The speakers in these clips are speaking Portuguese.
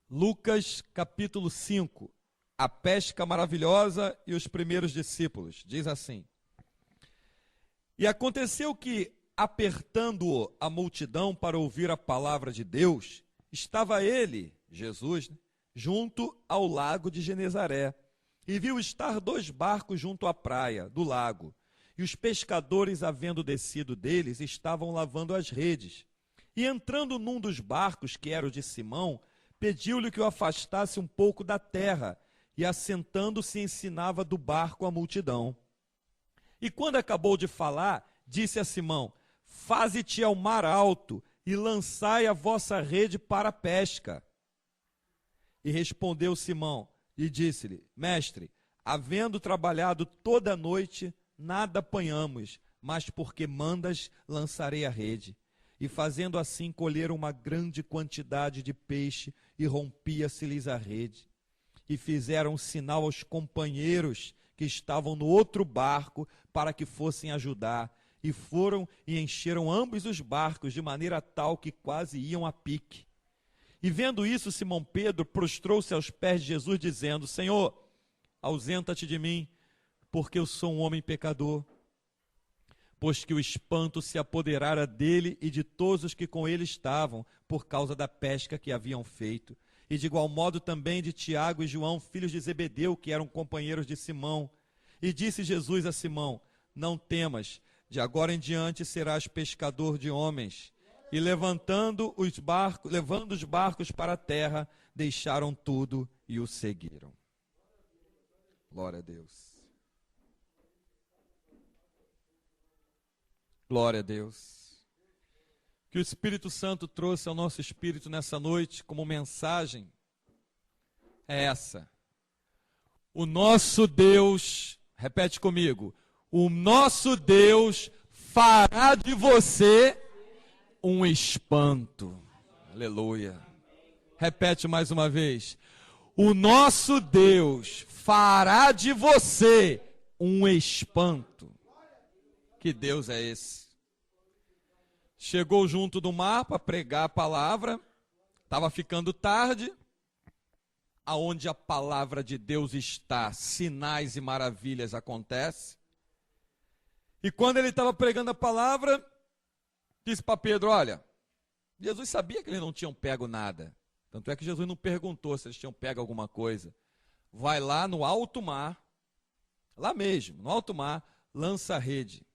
Lucas capítulo 5, a pesca maravilhosa e os primeiros discípulos. Diz assim: E aconteceu que, apertando-o a multidão para ouvir a palavra de Deus, estava ele, Jesus, junto ao lago de Genezaré, e viu estar 2 barcos junto à praia do lago, e os pescadores, havendo descido deles, estavam lavando as redes. E entrando num dos barcos, que era o de Simão, pediu-lhe que o afastasse um pouco da terra, e assentando-se ensinava do barco a multidão. E quando acabou de falar, disse a Simão: Faze-te ao mar alto, e lançai a vossa rede para a pesca. E respondeu Simão, e disse-lhe: Mestre, havendo trabalhado toda a noite, nada apanhamos, mas porque mandas, lançarei a rede. E fazendo assim, colheram uma grande quantidade de peixe, e rompia-se-lhes a rede. E fizeram um sinal aos companheiros que estavam no outro barco, para que fossem ajudar. E foram e encheram ambos os barcos, de maneira tal que quase iam a pique. E vendo isso, Simão Pedro prostrou-se aos pés de Jesus, dizendo: Senhor, ausenta-te de mim, porque eu sou um homem pecador. Pois que o espanto se apoderara dele e de todos os que com ele estavam, por causa da pesca que haviam feito. E de igual modo também de Tiago e João, filhos de Zebedeu, que eram companheiros de Simão. E disse Jesus a Simão: Não temas, de agora em diante serás pescador de homens. E levando os barcos para a terra, deixaram tudo e o seguiram. Glória a Deus. Glória a Deus. O que o Espírito Santo trouxe ao nosso espírito nessa noite como mensagem é essa: o nosso Deus, repete comigo, o nosso Deus fará de você um espanto. Aleluia. Repete mais uma vez: o nosso Deus fará de você um espanto. Que Deus é esse? Chegou junto do mar para pregar a palavra, estava ficando tarde. Aonde a palavra de Deus está, sinais e maravilhas acontecem. E quando ele estava pregando a palavra, disse para Pedro: olha, Jesus sabia que eles não tinham pego nada. Tanto é que Jesus não perguntou se eles tinham pego alguma coisa. Vai lá no alto mar, lá mesmo, no alto mar, lança a rede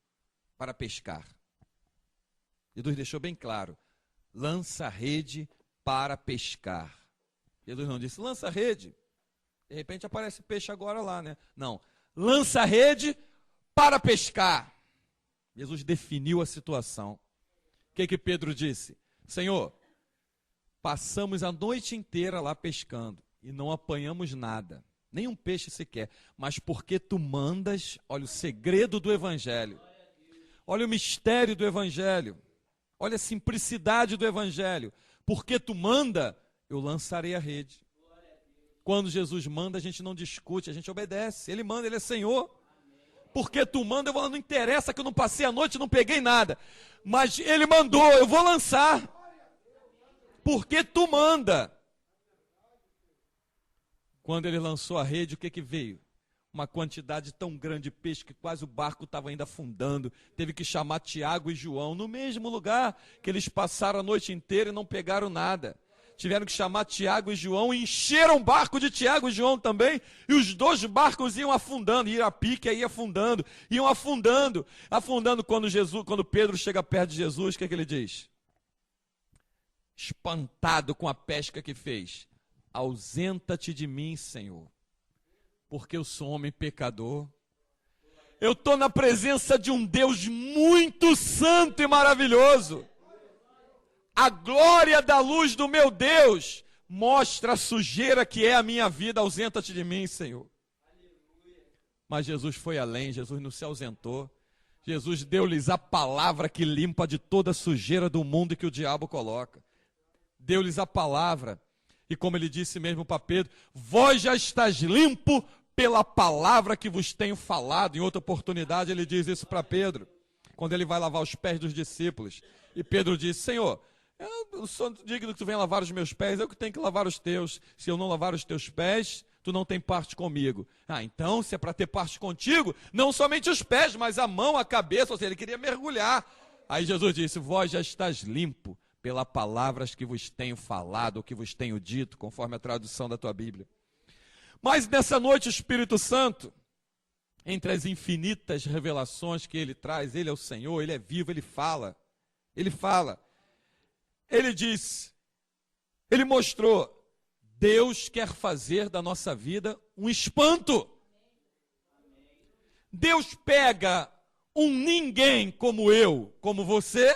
para pescar. Jesus deixou bem claro: lança a rede para pescar. Jesus não disse: lança a rede. De repente aparece peixe agora lá, né? Não, lança a rede para pescar. Jesus definiu a situação. O que Pedro disse? Senhor, passamos a noite inteira lá pescando e não apanhamos nada, nem um peixe sequer, mas porque tu mandas, olha o segredo do Evangelho, olha o mistério do Evangelho, olha a simplicidade do Evangelho, porque tu manda, eu lançarei a rede. Quando Jesus manda, a gente não discute, a gente obedece. Ele manda, ele é Senhor. Porque tu manda, eu vou, não interessa que eu não passei a noite, não peguei nada. Mas ele mandou, eu vou lançar. Porque tu manda. Quando ele lançou a rede, o que veio? Uma quantidade tão grande de peixe que quase o barco estava ainda afundando. Teve que chamar Tiago e João, no mesmo lugar que eles passaram a noite inteira e não pegaram nada. Tiveram que chamar Tiago e João e encheram o barco de Tiago e João também. E os 2 barcos iam afundando, iam a pique, aí afundando, iam afundando. Afundando quando Pedro chega perto de Jesus, o que ele diz? Espantado com a pesca que fez: ausenta-te de mim, Senhor, porque eu sou homem pecador. Eu estou na presença de um Deus muito santo e maravilhoso. A glória da luz do meu Deus mostra a sujeira que é a minha vida. Ausenta-te de mim, Senhor. Mas Jesus foi além, Jesus não se ausentou. Jesus deu-lhes a palavra que limpa de toda a sujeira do mundo que o diabo coloca. Deu-lhes a palavra. E como ele disse mesmo para Pedro: vós já estás limpo pela palavra que vos tenho falado. Em outra oportunidade ele diz isso para Pedro, quando ele vai lavar os pés dos discípulos. E Pedro disse: Senhor, Eu sou digno que tu venha lavar os meus pés, eu que tenho que lavar os teus. Se eu não lavar os teus pés, tu não tem parte comigo. Então, se é para ter parte contigo, não somente os pés, mas a mão, a cabeça, ou seja, ele queria mergulhar. Aí Jesus disse, vós já estás limpo pelas palavras que vos tenho falado, ou que vos tenho dito, conforme a tradução da tua Bíblia. Mas nessa noite o Espírito Santo, entre as infinitas revelações que ele traz, ele é o Senhor, ele é vivo, ele fala. Ele diz, ele mostrou, Deus quer fazer da nossa vida um espanto. Deus pega um ninguém como eu, como você,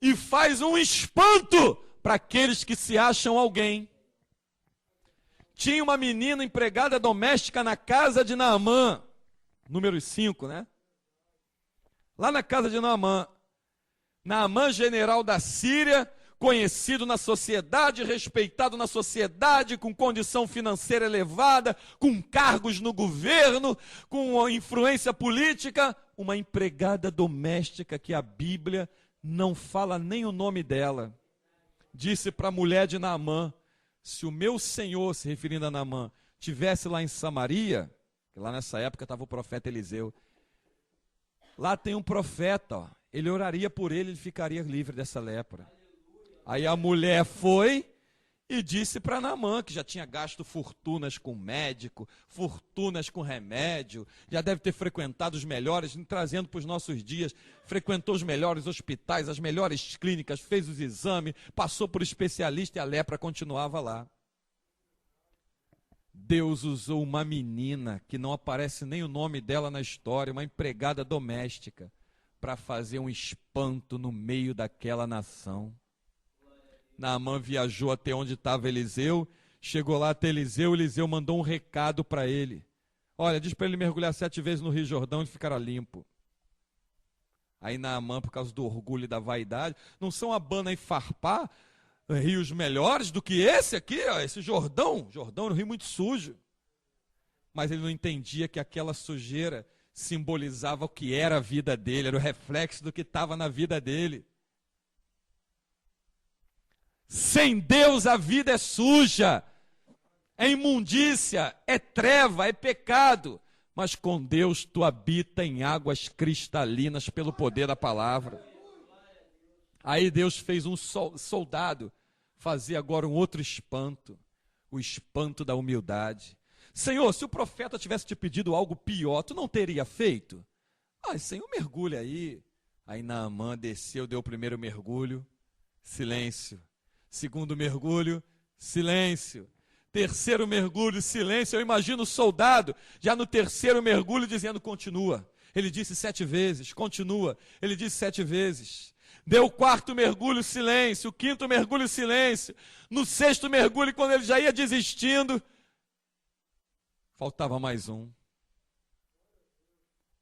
e faz um espanto para aqueles que se acham alguém. Tinha uma menina empregada doméstica na casa de Naamã, número 5, né? Lá na casa de Naamã. Naamã, general da Síria, conhecido na sociedade, respeitado na sociedade, com condição financeira elevada, com cargos no governo, com influência política, uma empregada doméstica que a Bíblia não fala nem o nome dela. Disse para a mulher de Naamã, se o meu Senhor, se referindo a Naamã, tivesse lá em Samaria, que lá nessa época estava o profeta Eliseu, lá tem um profeta, ó, ele oraria por ele, ele ficaria livre dessa lepra. Aí a mulher foi e disse para Naamã, que já tinha gasto fortunas com médico, fortunas com remédio, já deve ter frequentado os melhores, trazendo para os nossos dias, frequentou os melhores hospitais, as melhores clínicas, fez os exames, passou por especialista e a lepra continuava lá. Deus usou uma menina, que não aparece nem o nome dela na história, uma empregada doméstica, para fazer um espanto no meio daquela nação. Naamã viajou até onde estava Eliseu, chegou lá até Eliseu, Eliseu mandou um recado para ele. Olha, diz para ele mergulhar 7 vezes no Rio Jordão e ficará limpo. Aí Naamã, por causa do orgulho e da vaidade, não são Abana e Farpá, rios melhores do que esse aqui, ó, esse Jordão é um rio muito sujo. Mas ele não entendia que aquela sujeira simbolizava o que era a vida dele, era o reflexo do que estava na vida dele. Sem Deus a vida é suja, é imundícia, é treva, é pecado. Mas com Deus tu habita em águas cristalinas pelo poder da palavra. Aí Deus fez um soldado fazer agora um outro espanto, o espanto da humildade. Senhor, se o profeta tivesse te pedido algo pior, tu não teria feito? Senhor, mergulha aí. Aí Naamã desceu, deu o primeiro mergulho, silêncio. Segundo mergulho, silêncio. Terceiro mergulho, silêncio. Eu imagino o soldado, já no terceiro mergulho, dizendo, continua. Ele disse 7 vezes, continua. Ele disse 7 vezes. Deu o 4º mergulho, silêncio. O 5º mergulho, silêncio. No 6º mergulho, quando ele já ia desistindo, faltava mais um.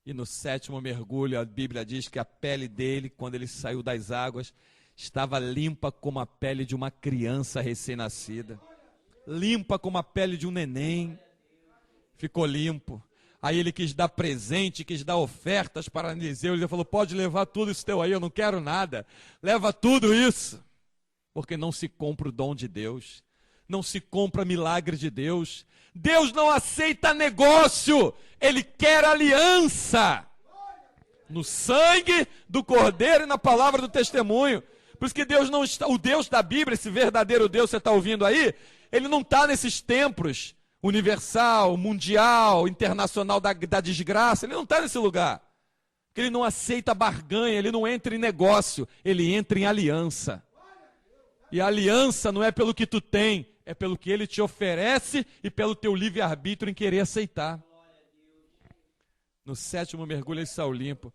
E no 7º mergulho, a Bíblia diz que a pele dele, quando ele saiu das águas, estava limpa como a pele de uma criança recém-nascida. Limpa como a pele de um neném. Ficou limpo. Aí ele quis dar presente, quis dar ofertas para Eliseu. Ele falou, pode levar tudo isso teu aí, eu não quero nada. Leva tudo isso. Porque não se compra o dom de Deus. Não se compra milagre de Deus. Deus não aceita negócio. Ele quer aliança. No sangue do Cordeiro e na palavra do testemunho. Por isso que Deus não está, o Deus da Bíblia, esse verdadeiro Deus que você está ouvindo aí, ele não está nesses templos universal, mundial, internacional da desgraça, ele não está nesse lugar. Porque ele não aceita barganha, ele não entra em negócio, ele entra em aliança. E a aliança não é pelo que tu tem, é pelo que ele te oferece e pelo teu livre-arbítrio em querer aceitar. No 7º mergulho ele saiu limpo.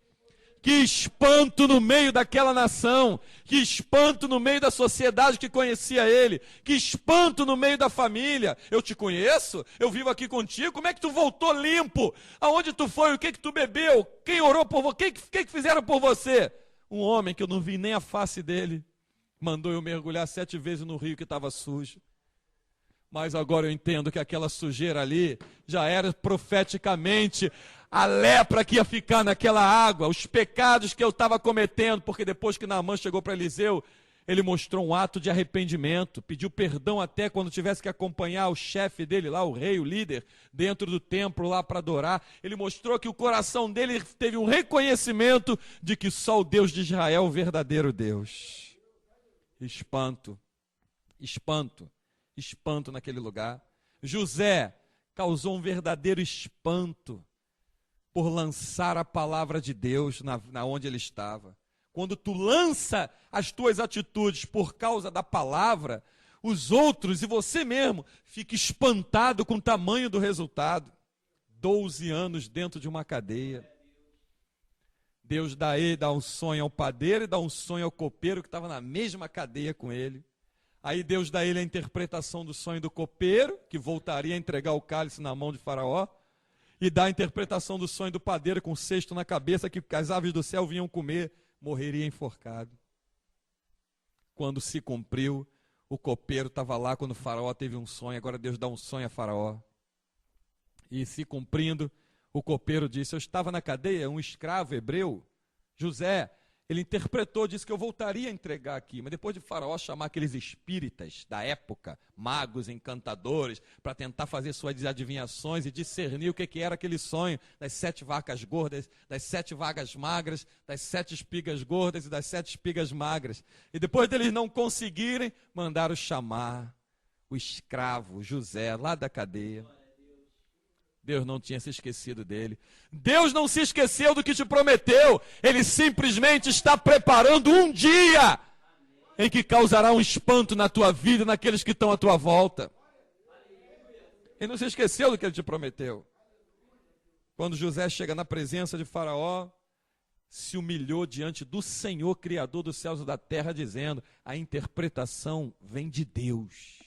Que espanto no meio daquela nação, que espanto no meio da sociedade que conhecia ele, que espanto no meio da família. Eu te conheço, eu vivo aqui contigo, como é que tu voltou limpo? Aonde tu foi, o que tu bebeu? Quem orou por você? O que fizeram por você? Um homem que eu não vi nem a face dele, mandou eu mergulhar 7 vezes no rio que estava sujo. Mas agora eu entendo que aquela sujeira ali já era profeticamente a lepra que ia ficar naquela água, os pecados que eu estava cometendo, porque depois que Naamã chegou para Eliseu, Ele mostrou um ato de arrependimento, pediu perdão até quando tivesse que acompanhar o chefe dele lá, o rei, o líder, dentro do templo lá para adorar. Ele mostrou que o coração dele teve um reconhecimento de que só o Deus de Israel é o verdadeiro Deus. Espanto, espanto, espanto naquele lugar. José causou um verdadeiro espanto por lançar a palavra de Deus na onde ele estava. Quando tu lança as tuas atitudes por causa da palavra, os outros e você mesmo fica espantado com o tamanho do resultado. 12 anos dentro de uma cadeia. Deus dá um sonho ao padeiro e dá um sonho ao copeiro que estava na mesma cadeia com ele. Aí Deus dá a ele a interpretação do sonho do copeiro, que voltaria a entregar o cálice na mão de Faraó, e dá a interpretação do sonho do padeiro com o cesto na cabeça que as aves do céu vinham comer. Morreria enforcado. Quando se cumpriu, o copeiro estava lá quando o Faraó teve um sonho, agora Deus dá um sonho a Faraó. E se cumprindo, o copeiro disse, eu estava na cadeia, um escravo hebreu, José, ele interpretou, disse que eu voltaria a entregar aqui, mas depois de Faraó chamar aqueles espíritas da época, magos, encantadores, para tentar fazer suas adivinhações e discernir o que era aquele sonho das 7 vacas gordas, das 7 vacas magras, das 7 espigas gordas e das 7 espigas magras. E depois deles não conseguirem, mandaram chamar o escravo José, lá da cadeia. Deus não tinha se esquecido dele. Deus não se esqueceu do que te prometeu. Ele simplesmente está preparando um dia em que causará um espanto na tua vida e naqueles que estão à tua volta. Ele não se esqueceu do que ele te prometeu. Quando José chega na presença de Faraó, se humilhou diante do Senhor, Criador dos céus e da terra, dizendo, a interpretação vem de Deus.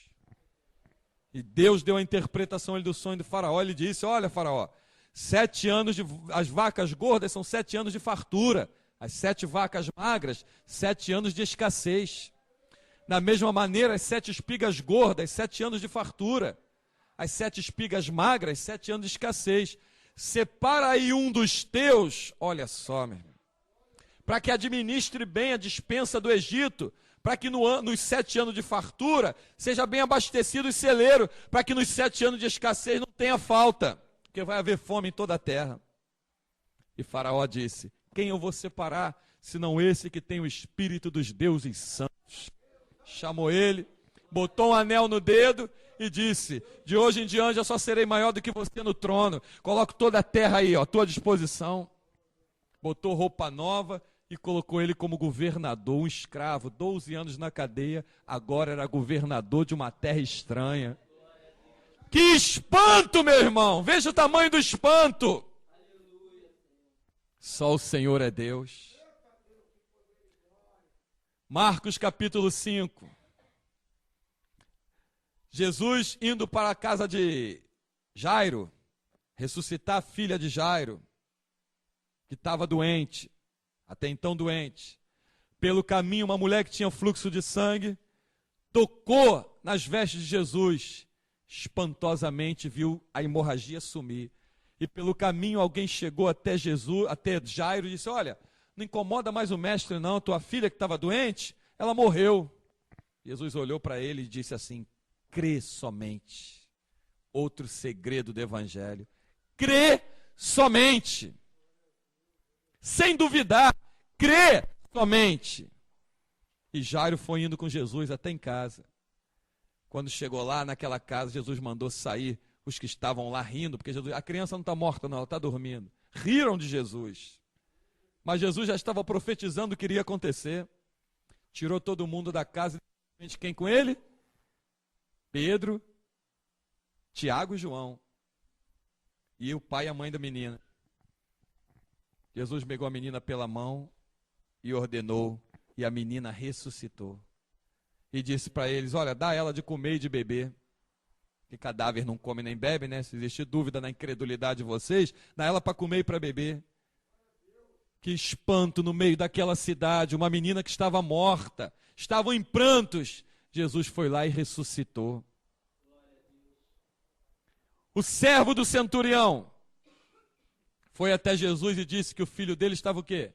E Deus deu a interpretação do sonho do Faraó. Ele disse, olha Faraó, 7 anos as vacas gordas são 7 anos de fartura. As 7 vacas magras, 7 anos de escassez. Da mesma maneira, as 7 espigas gordas, 7 anos de fartura. As 7 espigas magras, 7 anos de escassez. Separa aí um dos teus, olha só, meu irmão, para que administre bem a despensa do Egito, para que nos 7 anos de fartura seja bem abastecido o celeiro, para que nos 7 anos de escassez não tenha falta, porque vai haver fome em toda a terra. E Faraó disse, quem eu vou separar, senão esse que tem o espírito dos deuses santos? Chamou ele, botou um anel no dedo e disse, de hoje em diante eu só serei maior do que você no trono, coloco toda a terra aí, à tua disposição. Botou roupa nova, e colocou ele como governador, um escravo, 12 anos na cadeia, agora era governador de uma terra estranha. Que espanto, meu irmão! Veja o tamanho do espanto! Só o Senhor é Deus. Marcos capítulo 5. Jesus indo para a casa de Jairo, ressuscitar a filha de Jairo, que estava doente. Até então doente. Pelo caminho, uma mulher que tinha fluxo de sangue tocou nas vestes de Jesus. Espantosamente viu a hemorragia sumir. E pelo caminho alguém chegou até Jesus, até Jairo e disse, olha, não incomoda mais o mestre não, tua filha que estava doente, ela morreu. Jesus olhou para ele e disse assim, crê somente. Outro segredo do evangelho. Crê somente. Sem duvidar, crê somente. E Jairo foi indo com Jesus até em casa. Quando chegou lá naquela casa, Jesus mandou sair os que estavam lá rindo, porque Jesus, a criança não está morta não, ela está dormindo. Riram de Jesus. Mas Jesus já estava profetizando o que iria acontecer. Tirou todo mundo da casa, e quem com ele? Pedro, Tiago e João. E o pai e a mãe da menina. Jesus pegou a menina pela mão e ordenou, e a menina ressuscitou. E disse para eles, olha, dá ela de comer e de beber. Que cadáver não come nem bebe, né? Se existe dúvida na incredulidade de vocês, dá ela para comer e para beber. Que espanto no meio daquela cidade, uma menina que estava morta, estavam em prantos. Jesus foi lá e ressuscitou. O servo do centurião foi até Jesus e disse que o filho dele estava o quê?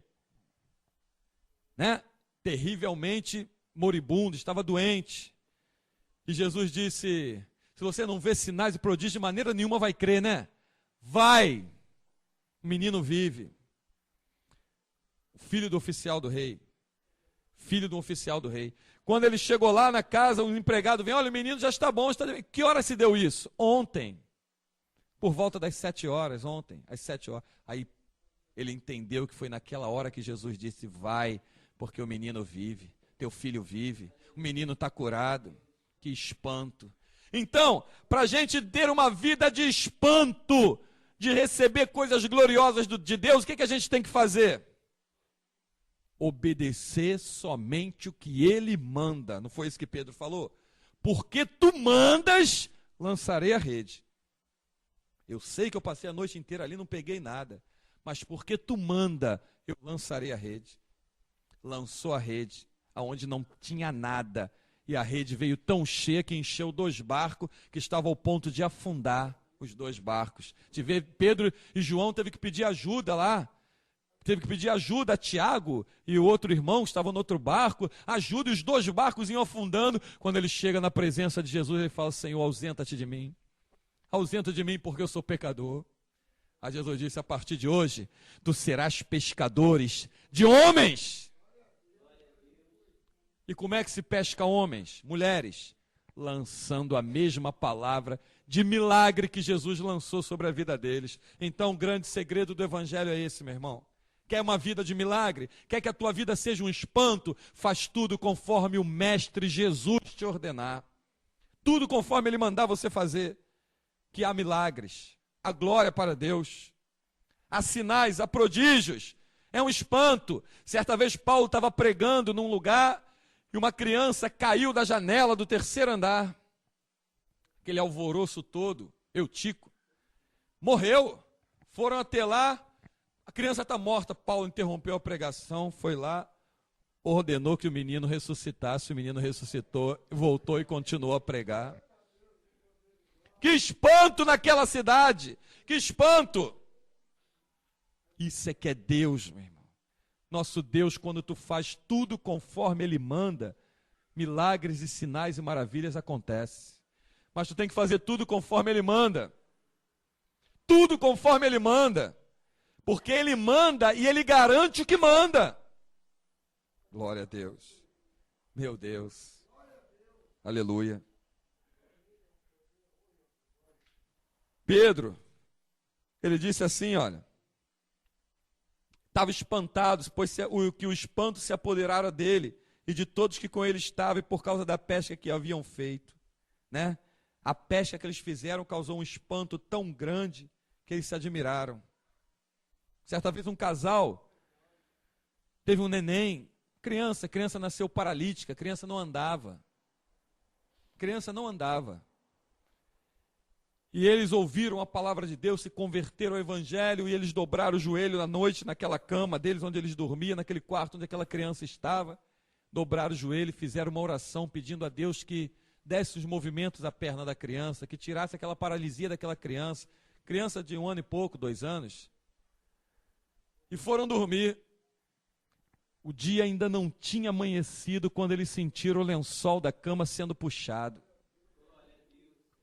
Né? Terrivelmente moribundo, estava doente. E Jesus disse, se você não vê sinais e prodígios, de maneira nenhuma vai crer, né? Vai! O menino vive. Filho do oficial do rei. Filho do oficial do rei. Quando ele chegou lá na casa, o empregado vem, olha, o menino já está bom. Que hora se deu isso? Ontem. Por volta das 7 horas, ontem, às 7 horas. Aí ele entendeu que foi naquela hora que Jesus disse, vai, porque o menino vive, teu filho vive, o menino está curado. Que espanto. Então, para a gente ter uma vida de espanto, de receber coisas gloriosas de Deus, o que a gente tem que fazer? Obedecer somente o que Ele manda. Não foi isso que Pedro falou? Porque tu mandas, lançarei a rede. Eu sei que eu passei a noite inteira ali, não peguei nada. Mas porque tu manda, eu lançarei a rede. Lançou a rede, aonde não tinha nada. E a rede veio tão cheia que encheu 2 barcos, que estavam ao ponto de afundar os 2 barcos. Pedro e João teve que pedir ajuda lá. Teve que pedir ajuda a Tiago e o outro irmão que estavam no outro barco. Ajuda, e os 2 barcos iam afundando. Quando ele chega na presença de Jesus, ele fala, Senhor, ausenta-te de mim. Ausenta de mim porque eu sou pecador. Aí Jesus disse, a partir de hoje, tu serás pescadores de homens. E como é que se pesca homens? Mulheres, lançando a mesma palavra de milagre que Jesus lançou sobre a vida deles. Então, o grande segredo do evangelho é esse, meu irmão. Quer uma vida de milagre? Quer que a tua vida seja um espanto? Faz tudo conforme o Mestre Jesus te ordenar. Tudo conforme Ele mandar você fazer. Que há milagres, há glória para Deus, há sinais, há prodígios. É um espanto. Certa vez Paulo estava pregando num lugar e uma criança caiu da janela do 3º andar. Aquele alvoroço todo, Eutico, morreu. Foram até lá, a criança está morta. Paulo interrompeu a pregação, foi lá, ordenou que o menino ressuscitasse. O menino ressuscitou, voltou e continuou a pregar. Que espanto naquela cidade! Que espanto! Isso é que é Deus, meu irmão. Nosso Deus, quando tu faz tudo conforme Ele manda, milagres e sinais e maravilhas acontecem. Mas tu tem que fazer tudo conforme Ele manda. Tudo conforme Ele manda. Porque Ele manda e Ele garante o que manda. Glória a Deus. Meu Deus. Aleluia. Pedro, ele disse assim, olha, estava espantado, pois que o espanto se apoderara dele e de todos que com ele estavam, e por causa da pesca que haviam feito, né? A pesca que eles fizeram causou um espanto tão grande que eles se admiraram. Certa vez um casal teve um neném, criança nasceu paralítica, criança não andava. E eles ouviram a palavra de Deus, se converteram ao evangelho, e eles dobraram o joelho à noite naquela cama deles, onde eles dormiam, naquele quarto onde aquela criança estava. Dobraram o joelho e fizeram uma oração pedindo a Deus que desse os movimentos à perna da criança, que tirasse aquela paralisia daquela criança. Criança de 1 ano e pouco, 2 anos. E foram dormir. O dia ainda não tinha amanhecido quando eles sentiram o lençol da cama sendo puxado.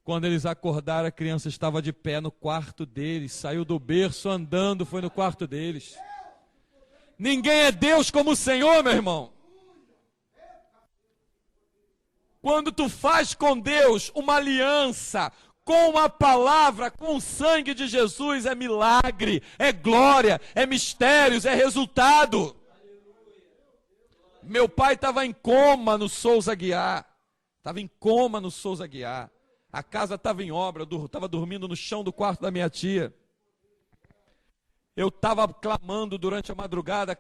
Quando eles acordaram, a criança estava de pé no quarto deles, saiu do berço andando, foi no quarto deles. Ninguém é Deus como o Senhor, meu irmão. Quando tu faz com Deus uma aliança, com a palavra, com o sangue de Jesus, é milagre, é glória, é mistérios, é resultado. Meu pai estava em coma no Souza Aguiar. A casa estava em obra, eu estava dormindo no chão do quarto da minha tia. Eu estava clamando durante a madrugada,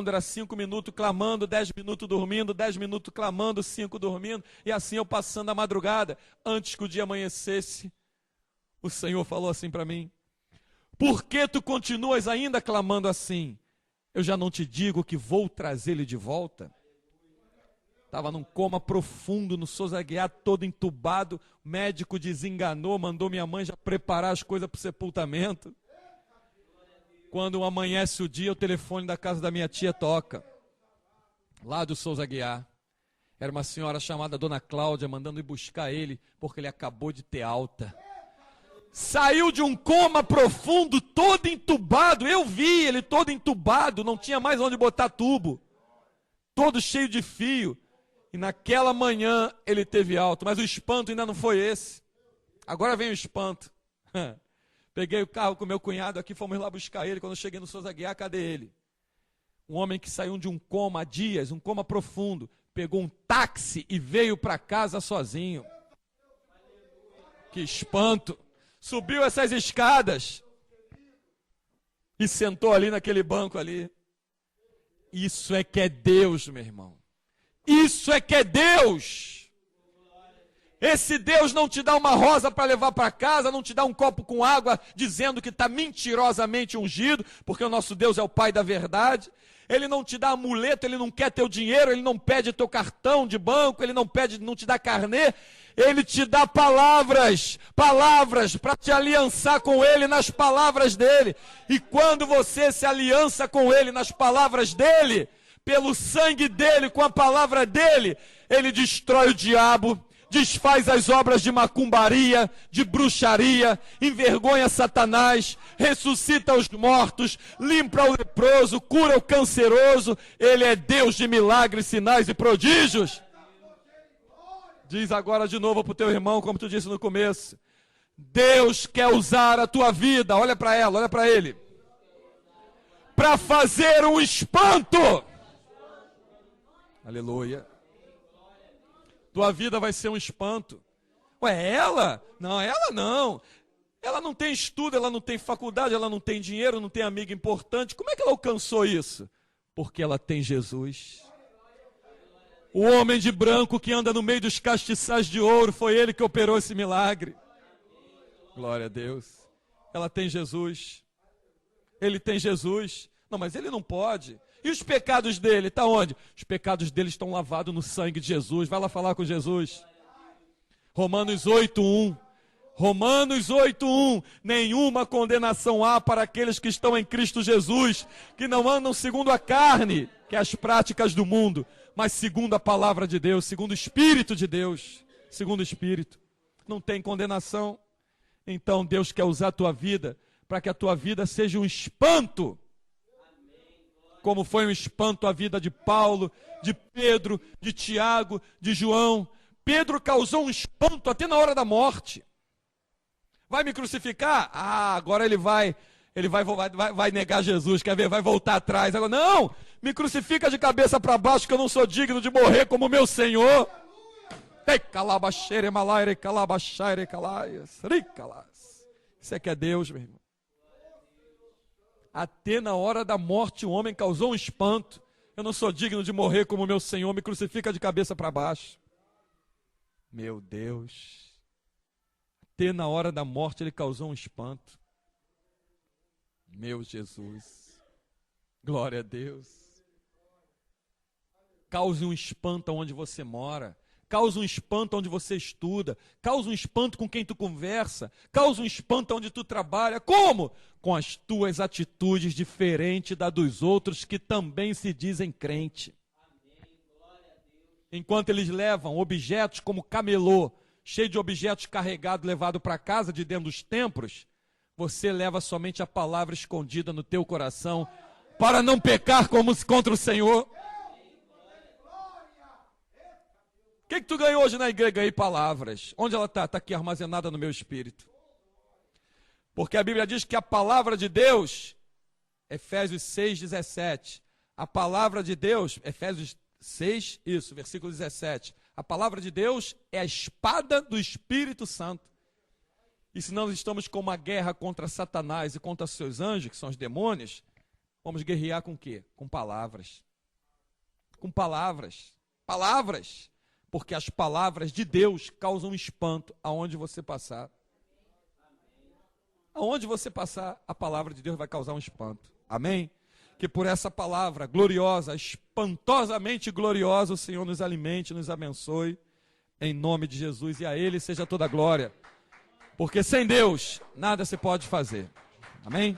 era 5 minutos clamando, 10 minutos dormindo, 10 minutos clamando, 5 dormindo, e assim eu passando a madrugada. Antes que o dia amanhecesse, o Senhor falou assim para mim: por que tu continuas ainda clamando assim? Eu já não te digo que vou trazê-lo de volta? Estava num coma profundo, no Souza Aguiar, todo entubado. O médico desenganou, mandou minha mãe já preparar as coisas para o sepultamento. Quando amanhece o dia, o telefone da casa da minha tia toca, lá do Souza Aguiar. Era uma senhora chamada Dona Cláudia mandando ir buscar ele, porque ele acabou de ter alta. Saiu de um coma profundo, todo entubado. Eu vi ele todo entubado, não tinha mais onde botar tubo. Todo cheio de fio. E naquela manhã ele teve alta. Mas o espanto ainda não foi esse. Agora vem o espanto. Peguei o carro com meu cunhado aqui, fomos lá buscar ele. Quando eu cheguei no Souza Guiar, cadê ele? Um homem que saiu de um coma há dias, um coma profundo. Pegou um táxi e veio para casa sozinho. Que espanto. Subiu essas escadas e sentou ali naquele banco ali. Isso é que é Deus, meu irmão. Isso é que é Deus. Esse Deus não te dá uma rosa para levar para casa, não te dá um copo com água dizendo que está mentirosamente ungido, porque o nosso Deus é o Pai da verdade. Ele não te dá amuleto, ele não quer teu dinheiro, ele não pede teu cartão de banco, ele não te dá carnê. Ele te dá palavras para te aliançar com ele nas palavras dele. E quando você se aliança com ele nas palavras dele, pelo sangue dele, com a palavra dele, ele destrói o diabo, desfaz as obras de macumbaria, de bruxaria, envergonha Satanás, ressuscita os mortos, limpa o leproso, cura o canceroso. Ele é Deus de milagres, sinais e prodígios. Diz agora de novo para o teu irmão, como tu disse no começo. Deus quer usar a tua vida, olha para ela, olha para ele, para fazer um espanto. Aleluia. Tua vida vai ser um espanto. Ué, ela? Não, ela não. Ela não tem estudo, ela não tem faculdade, ela não tem dinheiro, não tem amigo importante. Como é que ela alcançou isso? Porque ela tem Jesus. O homem de branco que anda no meio dos castiçais de ouro, foi ele que operou esse milagre. Glória a Deus. Ela tem Jesus. Ele tem Jesus. Não, mas ele não pode. E os pecados dele, está onde? Os pecados dele estão lavados no sangue de Jesus. Vai lá falar com Jesus. Romanos 8:1. Romanos 8:1. Nenhuma condenação há para aqueles que estão em Cristo Jesus, que não andam segundo a carne, que é as práticas do mundo, mas segundo a palavra de Deus, segundo o Espírito de Deus, segundo o Espírito. Não tem condenação. Então Deus quer usar a tua vida, para que a tua vida seja um espanto. Como foi um espanto a vida de Paulo, de Pedro, de Tiago, de João. Pedro causou um espanto até na hora da morte. Vai me crucificar? Ah, agora ele vai negar Jesus, quer ver? Vai voltar atrás. Agora, não, me crucifica de cabeça para baixo, que eu não sou digno de morrer como meu Senhor. Isso é que é Deus, meu irmão. Até na hora da morte o homem causou um espanto. Eu não sou digno de morrer como meu Senhor, me crucifica de cabeça para baixo. Meu Deus. Até na hora da morte ele causou um espanto. Meu Jesus. Glória a Deus. Cause um espanto onde você mora. Causa um espanto onde você estuda. Causa um espanto com quem tu conversa. Causa um espanto onde tu trabalha. Como? Com as tuas atitudes diferentes da dos outros que também se dizem crente. Enquanto eles levam objetos como camelô, cheio de objetos carregados, levado para casa de dentro dos templos, você leva somente a palavra escondida no teu coração para não pecar como contra o Senhor. O que tu ganhou hoje na igreja? Ganhei palavras. Onde ela está? Está aqui armazenada no meu espírito. Porque a Bíblia diz que a palavra de Deus, Efésios 6:17, a palavra de Deus, Efésios 6, isso, versículo 17, a palavra de Deus é a espada do Espírito Santo. E se nós estamos com uma guerra contra Satanás e contra seus anjos, que são os demônios, vamos guerrear com o quê? Com palavras. Com palavras. Palavras. Porque as palavras de Deus causam espanto aonde você passar. Aonde você passar, a palavra de Deus vai causar um espanto. Amém? Que por essa palavra gloriosa, espantosamente gloriosa, o Senhor nos alimente, nos abençoe, em nome de Jesus, e a Ele seja toda a glória. Porque sem Deus, nada se pode fazer. Amém?